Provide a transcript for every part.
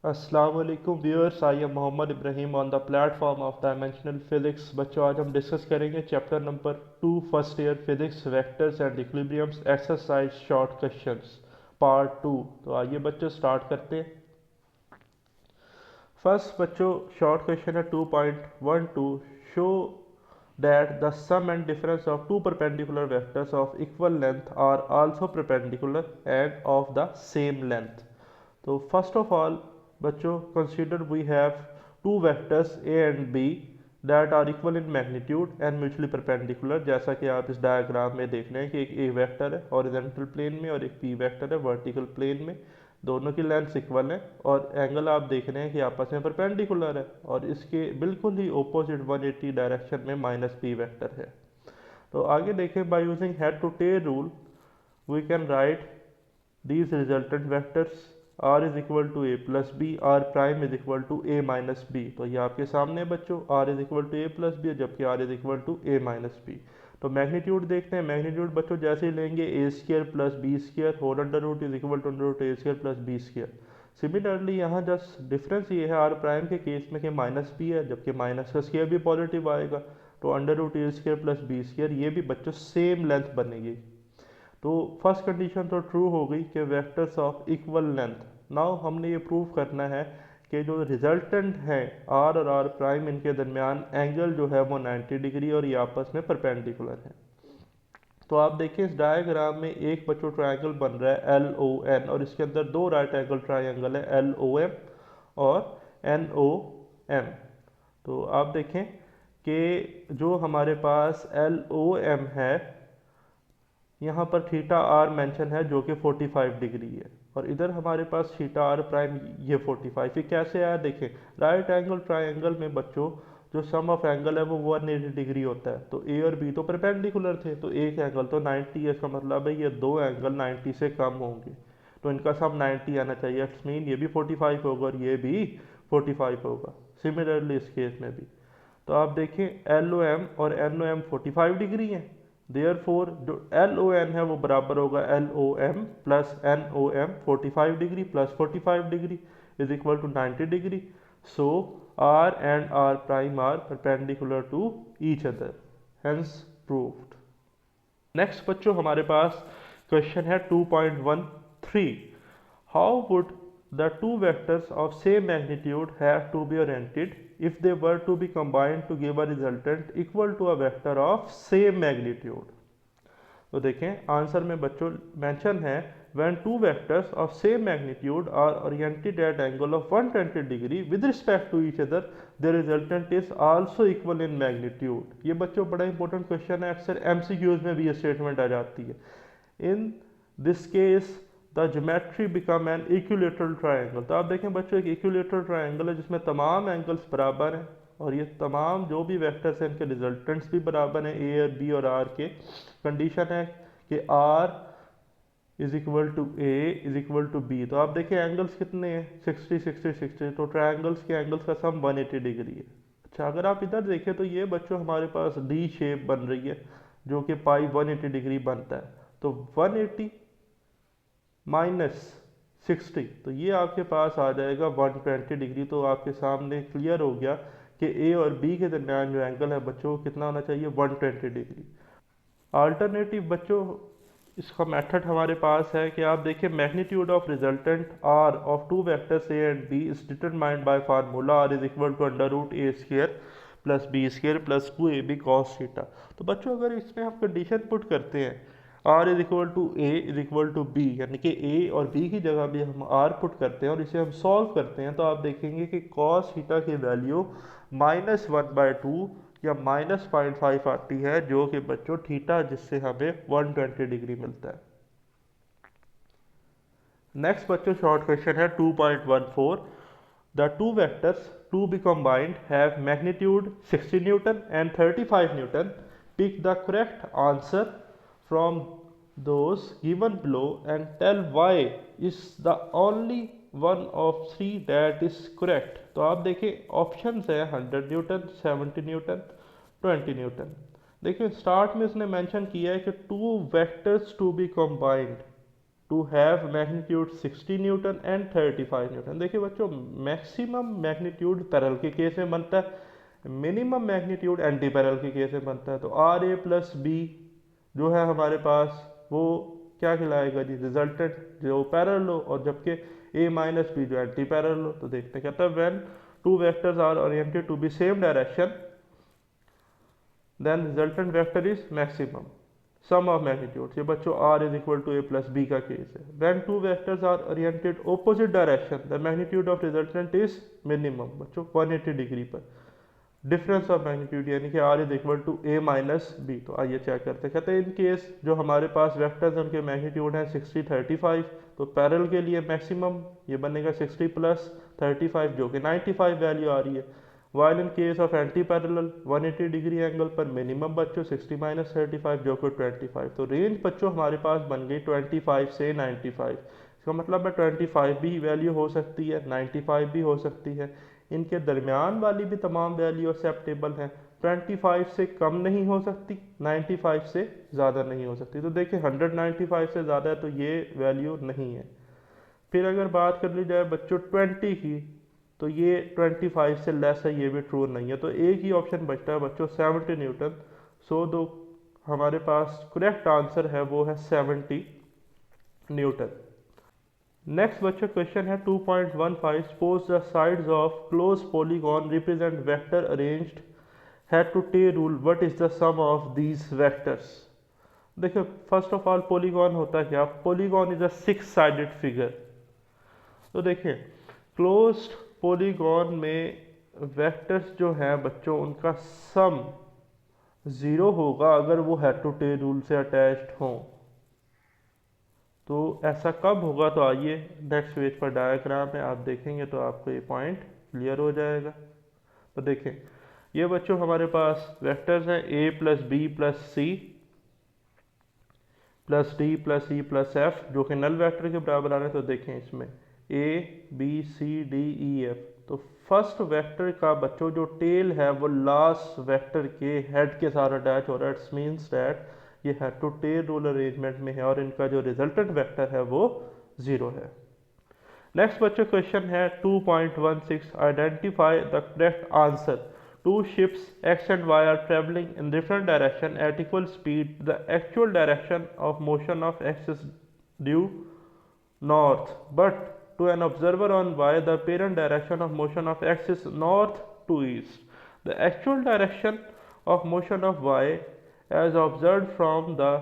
अस्सलाम वालेकुम viewers, I am Mohammad Ibrahim on the platform of dimensional physics. बच्चों, आज हम डिस्कस करेंगे chapter number 2 first year physics vectors and equilibriums exercise short questions part 2। तो आइए बच्चों स्टार्ट करते हैं। फर्स्ट बच्चों शॉर्ट क्वेश्चन है 2.12। Show that the sum and difference of two perpendicular vectors of equal length are also perpendicular and of the same length। तो first of all बच्चों consider we have two vectors A and B that are equal in magnitude and mutually perpendicular. जैसा कि आप इस diagram में देख रहे हैं कि एक ए वेक्टर है हॉरिजॉन्टल प्लेन में और एक बी वेक्टर है वर्टिकल प्लेन में। दोनों की लेंथ इक्वल है और एंगल आप देख रहे हैं कि आपस में परपेंडिकुलर है और इसके बिल्कुल ही ऑपोजिट 180 डायरेक्शन में माइनस बी वेक्टर है। तो आगे देखें, by using head to tail rule we can write these resultant vectors r is equal to a plus b, r prime is equal to a minus b। तो ये आपके सामने बच्चों r is equal to a plus b जबकि r is equal to a minus b। तो magnitude देखते हैं। Magnitude बच्चों जैसे ही लेंगे A square plus B square whole under root is equal to under root A square plus B square. Similarly यहाँ just difference ये है आर प्राइम के केस में कि माइनस बी है जबकि माइनस का स्क्र भी पॉजिटिव आएगा। तो under root A square plus B square ये भी बच्चों सेम लेंथ बनेगी। तो फर्स्ट कंडीशन तो ट्रू हो गई कि vectors of equal length. Now हमने ये प्रूव करना है कि जो रिजल्टेंट है आर और आर प्राइम इनके दरमियान एंगल जो है वो 90 डिग्री और ये आपस में परपेंडिकुलर है। तो आप देखिए इस डायग्राम में एक बच्चों ट्रायंगल बन रहा है एल ओ एन और इसके अंदर दो राइट एंगल ट्रायंगल है एल ओ एम और एन ओ एम। तो आप देखें कि जो हमारे पास एल ओ एम है यहाँ पर थीटा आर मेंशन है जो कि 45 डिग्री है और इधर हमारे पास थीटा आर प्राइम ये 45। ये कैसे आया देखें, राइट एंगल ट्रायंगल में बच्चों जो सम ऑफ एंगल है वो 180 डिग्री होता है। तो ए और बी तो परपेंडिकुलर थे तो एक एंगल तो 90 है, इसका मतलब है ये दो एंगल 90 से कम होंगे तो इनका सम 90 आना चाहिए। इट्स मीन ये भी 45 होगा और ये भी 45 होगा। सिमिलरली इस केस में भी तो आप देखें एल ओ एम और एन ओ एम 45 डिग्री है। देयरफॉर जो एल ओ एन है वो बराबर होगा L O M plus N O M 45 degree plus 45 degree is equal to 90 degree. So R and R prime are perpendicular to each other, hence proved. Next बच्चों हमारे पास question है 2.13। How would the two vectors of same magnitude have to be oriented if they were to be combined to give a resultant equal to a vector of same magnitude। तो देखें answer में बच्चों mention है when two vectors of same magnitude are oriented at angle of 120 degree with respect to each other their resultant is also equal in magnitude। ये बच्चों बड़ा important question है, अक्सर एमसीक्यूज में भी ये स्टेटमेंट आ जाती है। In this case the geometry become an equilateral triangle. तो आप देखें बच्चों एक इक्विलेटरल ट्रायंगल है जिसमें तमाम एंगल्स बराबर हैं और ये तमाम जो भी वेक्टर्स हैं इनके रिजल्टेंट्स भी बराबर हैं ए और बी और आर के। कंडीशन है कि R is equal to A is equal to B. तो आप देखिए एंगल्स कितने हैं 60 60 60। तो ट्रायंगल्स के एंगल्स का सम 180 डिग्री है। अच्छा अगर आप इधर देखें तो ये बच्चों हमारे पास डी शेप बन रही है जो कि पाई 180 डिग्री बनता है। तो 180 माइनस 60 तो ये आपके पास आ जाएगा 120 डिग्री। तो आपके सामने क्लियर हो गया कि ए और बी के दरमियान जो एंगल है बच्चों कितना होना चाहिए 120 डिग्री। अल्टरनेटिव बच्चों इसका मेथड हमारे पास है कि आप देखिए magnitude of resultant R of two vectors A and B is determined by formula R is equal to under root A square plus B square plus 2ab cos theta. तो बच्चों अगर इसमें हम कंडीशन पुट करते हैं R is equal to A is equal to B यानी कि ए और बी की जगह भी हम आर पुट करते हैं और इसे हम सॉल्व करते हैं तो आप देखेंगे कि cos थीटा की वैल्यू -1/2 या -0.5 आती है जो कि बच्चों थीटा जिससे हमें 120 डिग्री मिलता है। नेक्स्ट बच्चों शॉर्ट क्वेश्चन है 2.14। The two vectors to be combined have magnitude 60 Newton and 35 Newton। Pick the correct answer from those given below and tell why is the only one of three that is correct। तो आप देखिए options है 100 newton 70 newton 20 newton. देखिए start में इसने mention किया है कि two vectors to be combined. To have magnitude 60 newton and 35 newton. देखिए बच्चों, मैक्सिमम मैग्नीट्यूड पैरेलल के केस में बनता है, मिनिमम मैग्नीट्यूड एंटी पैरेलल के केस में बनता है। तो आर ए प्लस बी जो है हमारे पास वो क्या कहलाएगा जी, रिजल्टेंट जो पैरेलल हो, और जबकि ए माइनस बी जो एंटी पैरेलल हो। तो देखते हैं, कहता है when two vectors are oriented to be same direction then resultant vector is maximum sum of magnitude. ये बच्चों R is equal to A plus B का केस है। When two vectors are oriented opposite direction the magnitude of resultant is minimum बच्चों 180 degree पर। Difference of magnitude यानी कि R is equal to A minus B. तो आइए check करते हैं। कहते हैं इन केस जो हमारे पास वेक्टर्स हैं उनके मैग्नीट्यूड है 60 35, तो पैरेलल के लिए मैक्सिमम ये बनेगा 60 प्लस 35 जो कि 95 वैल्यू आ रही है। While in case of anti parallel 180 degree angle पर मिनिमम बच्चों 60 माइनस 35 जो कि 25। तो रेंज बच्चों हमारे पास बन गई 25 से 95। इसका मतलब है 25 भी वैल्यू हो सकती है, 95 भी हो सकती है। इनके दरमियान वाली भी तमाम वैल्यू एक्सेप्टेबल हैं। 25 से कम नहीं हो सकती, 95 से ज़्यादा नहीं हो सकती। तो देखिए 195 से ज़्यादा है तो ये वैल्यू नहीं है। फिर अगर बात कर ली जाए बच्चों 20 की, तो ये 25 से लेस है, ये भी ट्रू नहीं है। तो एक ही ऑप्शन बचता है बच्चों 70 न्यूटन। सो दो हमारे पास करेक्ट आंसर है वो है 70 न्यूटन। नेक्स्ट बच्चों क्वेश्चन है 2.15 suppose the sides of close polygon represent vector arranged head to tail rule what is the sum of these vectors. देखिए फर्स्ट ऑफ ऑल पॉलीगॉन होता है क्या, polygon is a 6 sided figure. तो देखिए closed polygon में vectors जो हैं बच्चों उनका सम 0 होगा अगर वो हेड टू टेल रूल से अटैच्ड हों। तो ऐसा कब होगा, तो आइए नेक्स्ट पेज पर डायग्राम में आप देखेंगे तो आपको ये पॉइंट क्लियर हो जाएगा। तो देखें ये बच्चों हमारे पास वेक्टर्स हैं a plus B plus C plus D plus E plus F जो कि नल वेक्टर के बराबर आ रहे हैं। तो देखें इसमें a b c d e f। तो फर्स्ट वेक्टर का बच्चों जो टेल है वो लास्ट वेक्टर के हेड के साथ अटैच हो रहा है। इट्स मीन्स दैट ये head to tail rule arrangement में है और इनका जो रिजल्टेंट वेक्टर है वो 0 है। नेक्स्ट बच्चों क्वेश्चन है 2.16 identify the correct answer. Two ships x and y are traveling in different direction at equal speed. The actual direction of motion of x is due north, but to an observer on y the apparent direction of motion of x is north to east. The actual direction of motion of y as observed from the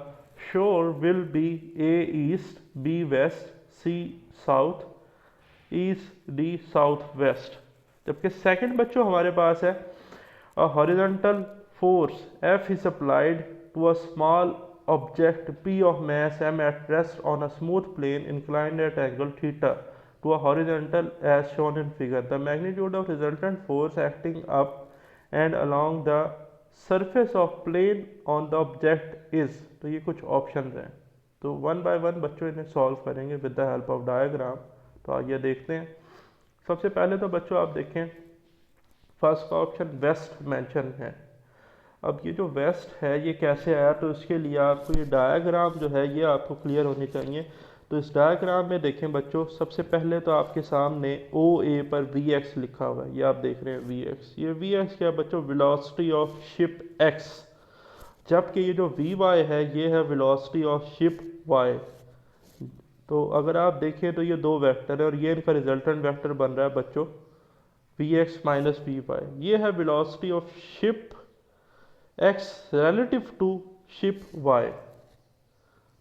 shore will be a east, b west, c south, east, d south west। जबकि second बच्चों हमारे पास है a horizontal force F is applied to a small object P of mass m at rest on a smooth plane inclined at angle theta to a horizontal as shown in figure. The magnitude of resultant force acting up and along the surface of plane on the object is। तो ये कुछ options हैं, तो one by one बच्चों इन्हें solve करेंगे with the help of diagram. तो आइए देखते हैं। सबसे पहले तो बच्चों आप देखें फर्स्ट का ऑप्शन वेस्ट मेंशन है। अब ये जो वेस्ट है ये कैसे आया, तो इसके लिए आपको ये डायग्राम जो है ये आपको क्लियर होनी चाहिए। तो इस डायग्राम में देखें बच्चों सबसे पहले तो आपके सामने ओ ए पर वी एक्स लिखा हुआ है, ये आप देख रहे हैं वी एक्स। ये वी एक्स क्या बच्चों, वेलोसिटी ऑफ शिप एक्स, जबकि ये जो वी वाई है ये है वेलोसिटी ऑफ शिप वाई। तो अगर आप देखें तो ये दो वेक्टर है और ये इनका रिजल्टेंट वेक्टर बन रहा है बच्चों V X minus V Y. ये है velocity of ship X relative to ship Y.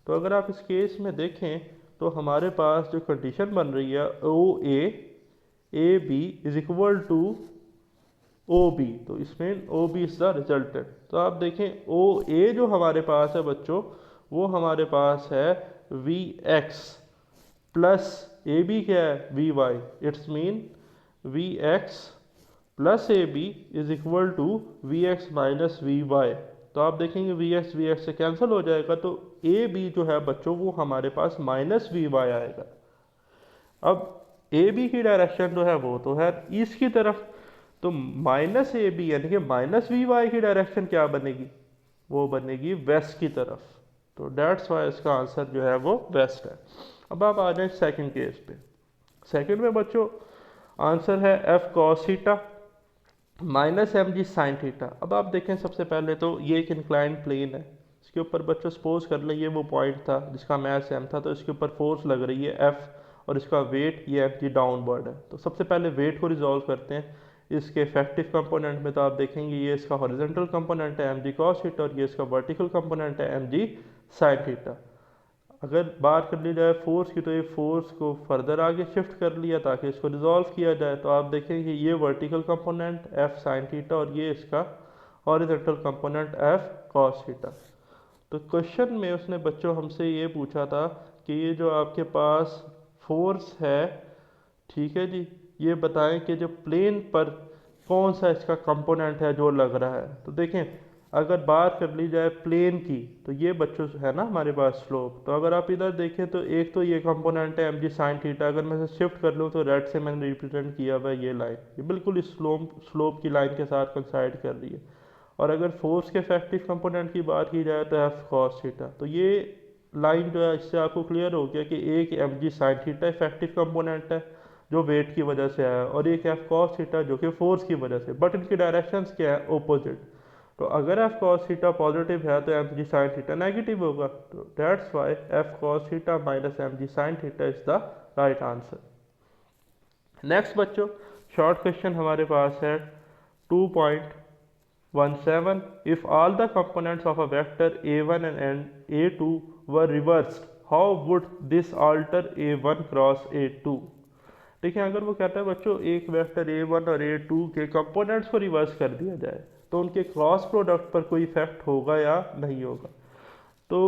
तो अगर आप इस केस में देखें तो हमारे पास जो कंडीशन बन रही है A B is equal to O B, तो इसमें O B is the resultant. तो आप देखें ओ ए जो हमारे पास है बच्चों वो हमारे पास है V X plus A B क्या है V Y. It's mean V X plus A B is equal to V X minus V Y. तो आप देखेंगे वी एक्स से कैंसिल हो जाएगा, तो ए बी जो है बच्चों वो हमारे पास माइनस वी वाई आएगा। अब ए बी की डायरेक्शन जो है वो तो है ईस्ट की तरफ, तो माइनस ए बी यानी कि माइनस वी वाई की डायरेक्शन क्या बनेगी, वो बनेगी वेस्ट की तरफ। तो डेट्स वाई इसका आंसर जो है वो वेस्ट है। अब आप आ जाए सेकंड केस पे। सेकंड में बच्चों आंसर है F cos theta minus M G sine theta. अब आप देखें सबसे पहले तो ये एक इंक्लाइन प्लेन है, इसके ऊपर बच्चों सपोज कर लें ये वो पॉइंट था जिसका मैस एम था, तो इसके ऊपर फोर्स लग रही है एफ और इसका वेट ये एम जी डाउनवर्ड है। तो सबसे पहले वेट को रिजॉल्व करते हैं। इसके इफेक्टिव कंपोनेंट में तो आप देखेंगे ये इसका हॉरिजॉन्टल कंपोनेंट है एम जी कॉस थीटा और ये इसका वर्टिकल कंपोनेंट है एम जी साइन थीटा। अगर बात कर ली जाए फोर्स की तो ये फोर्स को फर्दर आगे शिफ्ट कर लिया ताकि इसको रिजॉल्व किया जाए। तो आप देखेंगे ये vertical component F sine theta और ये इसका horizontal component F cos theta. तो क्वेश्चन में उसने बच्चों हमसे ये पूछा था कि ये जो आपके पास फोर्स है, ठीक है जी, ये बताएं कि जो प्लेन पर कौन सा इसका कंपोनेंट है जो लग रहा है। तो देखें अगर बात कर ली जाए प्लेन की तो ये बच्चों है ना हमारे पास स्लोप। तो अगर आप इधर देखें तो एक तो ये कंपोनेंट है एम जी साइन थीटा, अगर मैं इसे शिफ्ट कर लूँ तो रेड से मैंने रिप्रेजेंट किया हुआ है ये लाइन, ये बिल्कुल इस स्लोप की लाइन के साथ कंसाइड कर रही है। और अगर फोर्स के इफेक्टिव कंपोनेंट की बात की जाए तो एफ कॉस थीटा। तो ये लाइन जो है इससे आपको क्लियर हो गया कि एक M G sine theta effective component है जो वेट की वजह से आया और एक एफ कॉस थीटा जो कि फोर्स की वजह से, बट इनकी डायरेक्शंस क्या है ऑपोजिट। तो अगर एफ कॉस थीटा पॉजिटिव है तो M G sine theta negative होगा। तो that's why F cos theta minus M G sine theta is the right answer. Next बच्चों शॉर्ट क्वेश्चन हमारे पास है 2.17 if all the components of a vector a1 and a2 were reversed how would this alter a1 cross a2। देखिए अगर वो कहता है बच्चों एक वेक्टर a1 और a2 के कंपोनेंट्स को रिवर्स कर दिया जाए तो उनके क्रॉस प्रोडक्ट पर कोई इफेक्ट होगा या नहीं होगा। तो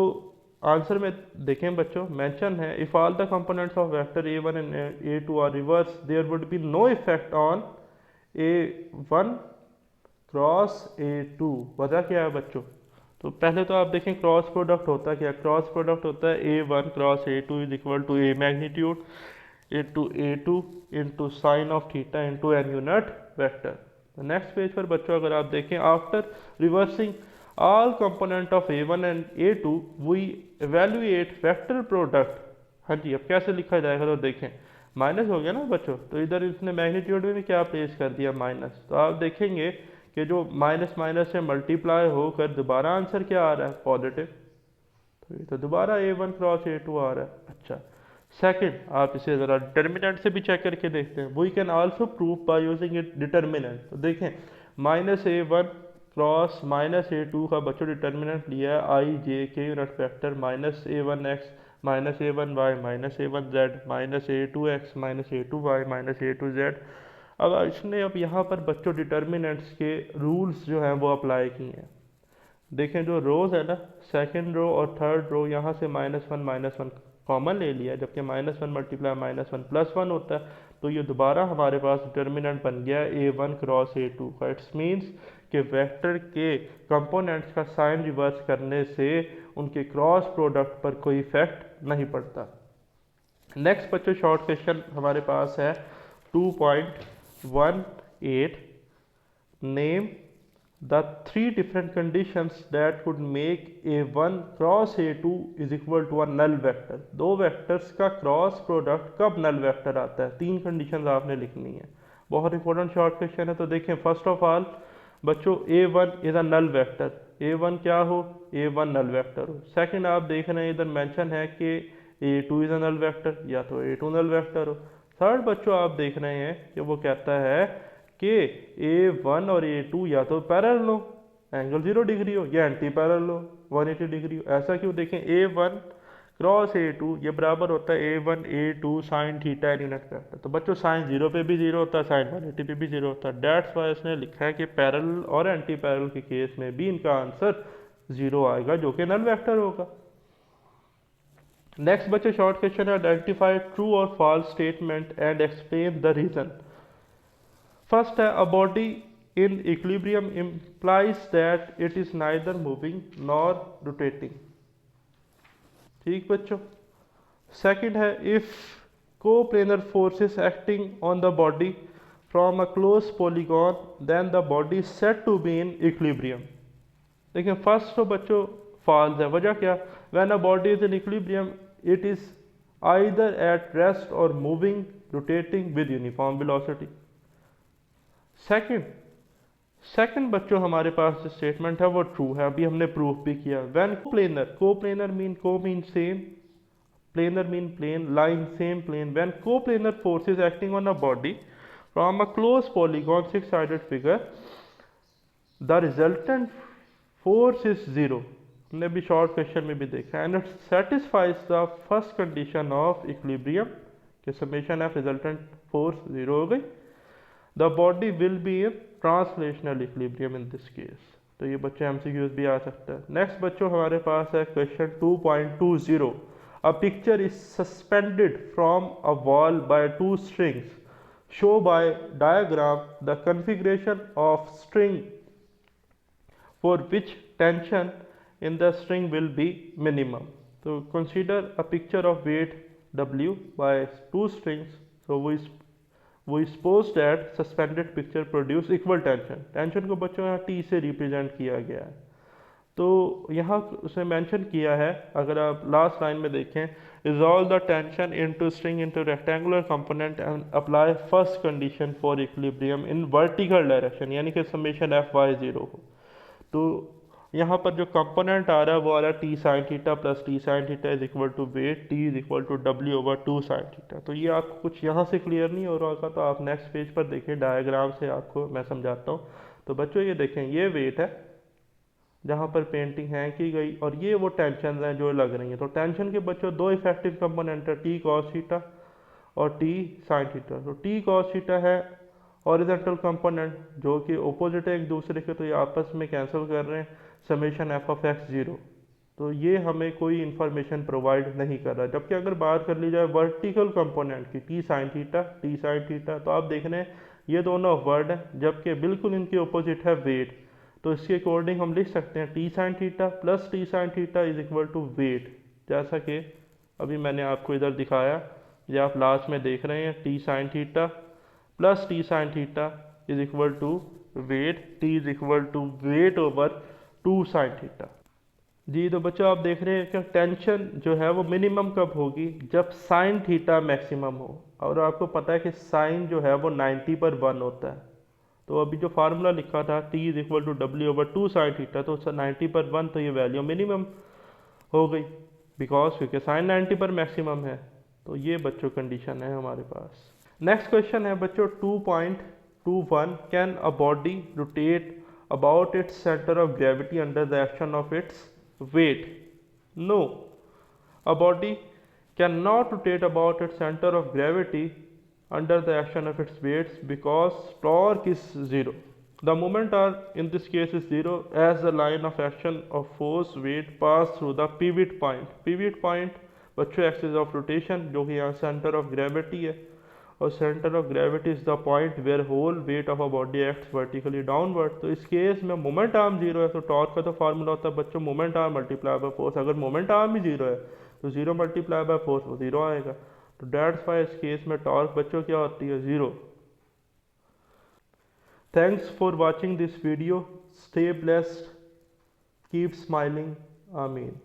आंसर में देखें बच्चों मेंशन है if all the components of vector a1 and a2 are reverse there would be no effect on a1 cross a2। वजह क्या है बच्चों? तो पहले तो आप देखें क्रॉस प्रोडक्ट होता क्या, क्रॉस प्रोडक्ट होता है a1 cross a2 is equal to a magnitude into a2 into sine of theta into N unit vector. Next page पर बच्चों अगर आप देखें after reversing all component of a1 and a2 we evaluate vector product. हाँ जी, अब कैसे लिखा जाएगा तो देखें माइनस हो गया ना बच्चों, तो इधर इसने मैग्नीट्यूड में भी क्या प्लेस कर दिया माइनस। तो आप देखेंगे कि जो माइनस माइनस से मल्टीप्लाई होकर दोबारा आंसर क्या आ रहा है पॉजिटिव, तो ये तो दोबारा a1 क्रॉस a2 आ रहा है। अच्छा सेकंड आप इसे ज़रा डिटर्मिनेंट से भी चेक करके देखते हैं। We can also prove by using it determinant. तो देखें minus a1 cross minus a2 का बच्चों डिटर्मिनेंट लिया है आई जे के unit vector minus a1 x minus a1 y minus a1 z minus a2 x minus a2 y minus a2 z। अब इसने अब यहाँ पर बच्चों डिटर्मिनेंट्स के रूल्स जो हैं वो अप्लाई किए हैं। देखें जो रोज है ना सेकंड रो और थर्ड रो यहाँ से माइनस वन कॉमन ले लिया, जबकि minus one multiply minus one plus one होता है। तो ये दोबारा हमारे पास डिटर्मिनेंट बन गया a1 क्रॉस a2 का। इट्स मीन्स कि वेक्टर के कंपोनेंट्स का साइन रिवर्स करने से उनके क्रॉस प्रोडक्ट पर कोई इफेक्ट नहीं पड़ता। नेक्स्ट बच्चों शॉर्ट क्वेश्चन हमारे पास है 2.18 name the three different conditions that could make a1 cross a2 is equal to a null vector। दो वेक्टर्स का क्रॉस प्रोडक्ट कब नल वेक्टर आता है, तीन कंडीशंस आपने लिखनी है। बहुत इंपॉर्टेंट शॉर्ट क्वेश्चन है। तो देखें फर्स्ट ऑफ ऑल बच्चों a1 is a null vector, a1 क्या हो a1 नल वेक्टर हो। सेकंड आप देख रहे हैं इधर मेंशन है कि a2 is a null vector, या तो a2 नल वेक्टर हो। थर्ड बच्चों आप देख रहे हैं कि वो कहता है कि a1 और a2 या तो पैरेलल हो एंगल 0 डिग्री हो या एंटी पैरेलल हो 180 डिग्री हो। ऐसा क्यों? देखें a1 क्रॉस a2 ये बराबर होता है a1 a2 sine theta unit vector. तो बच्चों साइन 0 पे भी 0 होता है, साइन 180 पे भी 0 होता है। डेट्स वाई इसने लिखा है कि पैरेलल और एंटी पैरेलल के केस में भी इनका आंसर 0 आएगा जो कि नल वेक्टर होगा। नेक्स्ट बच्चे शॉर्ट क्वेश्चन है आइडेंटिफाई ट्रू और false statement and explain the reason. First है a body in equilibrium implies that it is neither moving nor rotating। ठीक बच्चों। सेकंड है if coplanar forces acting on the body from a close polygon then the body is said to be in equilibrium. देखिए first तो बच्चों false है। वजह क्या? When a body is in equilibrium it is either at rest or moving, rotating with uniform velocity. Second बच्चों हमारे पास जो statement है वो ट्रू है, अभी हमने प्रूफ भी किया। When coplanar mean same, planar mean plane, line same plane. When coplanar force is acting on a body from a closed polygon six-sided figure, the resultant force is zero. हमने भी short question में भी देखा, and it satisfies the first condition of equilibrium कि summation of resultant force zero हो गई। The body will be in translational equilibrium in this case। तो ये बच्चे MCQs भी आ सकता है। नेक्स्ट बच्चों हमारे पास है question 2.20। A picture is suspended from a wall by two strings. Show by diagram the configuration of string for which tension in the string will be minimum. So consider a picture of weight W by two strings. So we suppose that suspended picture produce equal tension. Tension को बच्चों यहाँ T से represent किया गया है। तो यहाँ उसने मेंशन किया है, अगर आप लास्ट लाइन में देखें, resolve the tension into string into rectangular component and apply first condition for equilibrium in vertical direction, यानी कि समेशन एफ वाई जीरो हो। तो यहाँ पर जो कंपोनेंट आ रहा है वो आ रहा है T sine theta plus T sine theta is equal to weight, T is equal to W over two sine theta. तो ये आपको कुछ यहाँ से क्लियर नहीं हो रहा होगा, तो आप नेक्स्ट पेज पर देखें, डायग्राम से आपको मैं समझाता हूँ। तो बच्चों ये देखें, ये वेट है जहाँ पर पेंटिंग है की गई, और ये वो टेंशन हैं जो लग रही हैं। तो टेंशन के बच्चों दो इफेक्टिव कंपोनेंट है, टी कॉस थीटा और टी साइन थीटा। तो टी कॉस थीटा है हॉरिजॉन्टल कंपोनेंट जो कि ओपोजिट है एक दूसरे के, तो ये आपस में कैंसिल कर रहे हैं, summation F of x zero. तो ये हमें कोई इन्फॉर्मेशन प्रोवाइड नहीं कर रहा। जबकि अगर बात कर ली जाए वर्टिकल कंपोनेंट की, टी साइन थीटा, तो आप देख रहे हैं ये दोनों वर्ड हैं, जबकि बिल्कुल इनके ओपोजिट है वेट। तो इसके अकॉर्डिंग हम लिख सकते हैं T sine theta plus T sine theta is equal to weight, जैसा कि अभी मैंने आपको इधर दिखाया, ये आप लास्ट में देख रहे हैं, T sine theta plus T sine theta is equal to weight, T is equal to weight over two sine theta. जी तो बच्चों आप देख रहे हैं कि टेंशन जो है वो मिनिमम कब होगी, जब साइन थीटा मैक्सिमम हो, और आपको पता है कि साइन जो है वो 90 पर 1 होता है। तो अभी जो फार्मूला लिखा था T is equal to W over two sine theta, तो 90 पर 1, तो ये वैल्यू मिनिमम हो गई बिकॉज क्योंकि साइन 90 पर मैक्सिमम है। तो ये बच्चों कंडीशन है हमारे पास। नेक्स्ट क्वेश्चन है बच्चों 2.21, can a body rotate about its centre of gravity under the action of its weight? No, a body cannot rotate about its center of gravity under the action of its weights because torque is zero. The moment are in this case is zero as the line of action of force weight pass through the pivot point. Pivot point बच्चों axis of rotation जो कि यहाँ centre of gravity है, और centre of gravity is the point where whole weight of a body acts vertically downward. तो इस case में moment arm zero है, तो टॉर्क का तो फार्मूला होता है बच्चों moment arm multiply by force. अगर मोमेंट आर्म ही जीरो है तो जीरो मल्टीप्लाई बाय फोर्स वो जीरो आएगा। तो डेट्स वाई इस केस में टॉर्क बच्चों क्या होती है, zero. Thanks for watching this video, stay blessed, keep smiling, आमीन।